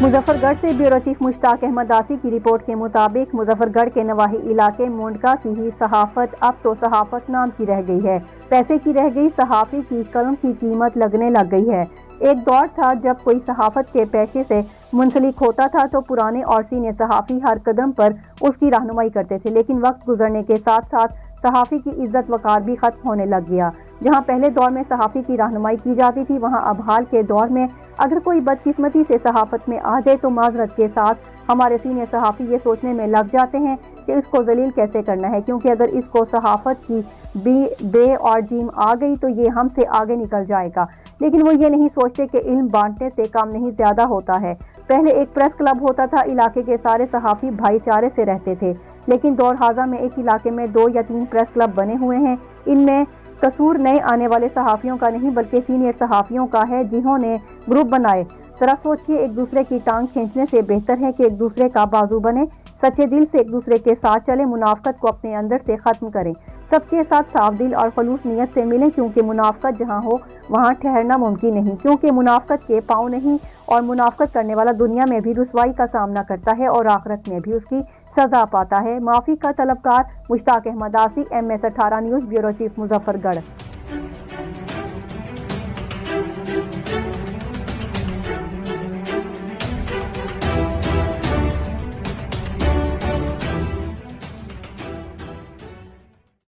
مظفر گڑھ سے bureau chief مشتاق احمد آسی کی رپورٹ کے مطابق مظفر گڑھ کے نواحی علاقے مونڈکا کی ہی صحافت اب تو صحافت نام کی رہ گئی ہے، پیسے کی رہ گئی، صحافی کی قلم کی قیمت لگنے لگ گئی ہے۔ ایک دور تھا جب کوئی صحافت کے پیشے سے منسلک ہوتا تھا تو پرانے اور سینئر صحافی ہر قدم پر اس کی رہنمائی کرتے تھے، لیکن وقت گزرنے کے ساتھ ساتھ صحافی کی عزت وقار بھی ختم ہونے لگ گیا۔ جہاں پہلے دور میں صحافی کی رہنمائی کی جاتی تھی، وہاں اب حال کے دور میں اگر کوئی بدقسمتی سے صحافت میں آ جائے تو معذرت کے ساتھ ہمارے سینئر صحافی یہ سوچنے میں لگ جاتے ہیں کہ اس کو ذلیل کیسے کرنا ہے، کیونکہ اگر اس کو صحافت کی بے اور جیم آ گئی تو یہ ہم سے آگے نکل جائے گا۔ لیکن وہ یہ نہیں سوچتے کہ علم بانٹنے سے کام نہیں زیادہ ہوتا ہے۔ پہلے ایک پریس کلب ہوتا تھا، علاقے کے سارے صحافی بھائی چارے سے رہتے تھے، لیکن دور حاضر میں ایک علاقے میں 2 یا 3 پریس کلب بنے ہوئے ہیں۔ ان میں قصور نئے آنے والے صحافیوں کا نہیں بلکہ سینئر صحافیوں کا ہے، جنہوں نے گروپ بنائے۔ ذرا سوچئے، ایک دوسرے کی ٹانگ کھینچنے سے بہتر ہے کہ ایک دوسرے کا بازو بنے، سچے دل سے ایک دوسرے کے ساتھ چلیں، منافقت کو اپنے اندر سے ختم کریں، سب کے ساتھ صاف دل اور خلوص نیت سے ملیں، کیونکہ منافقت جہاں ہو وہاں ٹھہرنا ممکن نہیں، کیونکہ منافقت کے پاؤں نہیں، اور منافقت کرنے والا دنیا میں بھی رسوائی کا سامنا کرتا ہے اور آخرت میں بھی اس کی سزا پاتا ہے۔ معافی کا طلبگار مشتاق احمد آسی، MS 18 news, bureau chief, Muzaffar گڑھ۔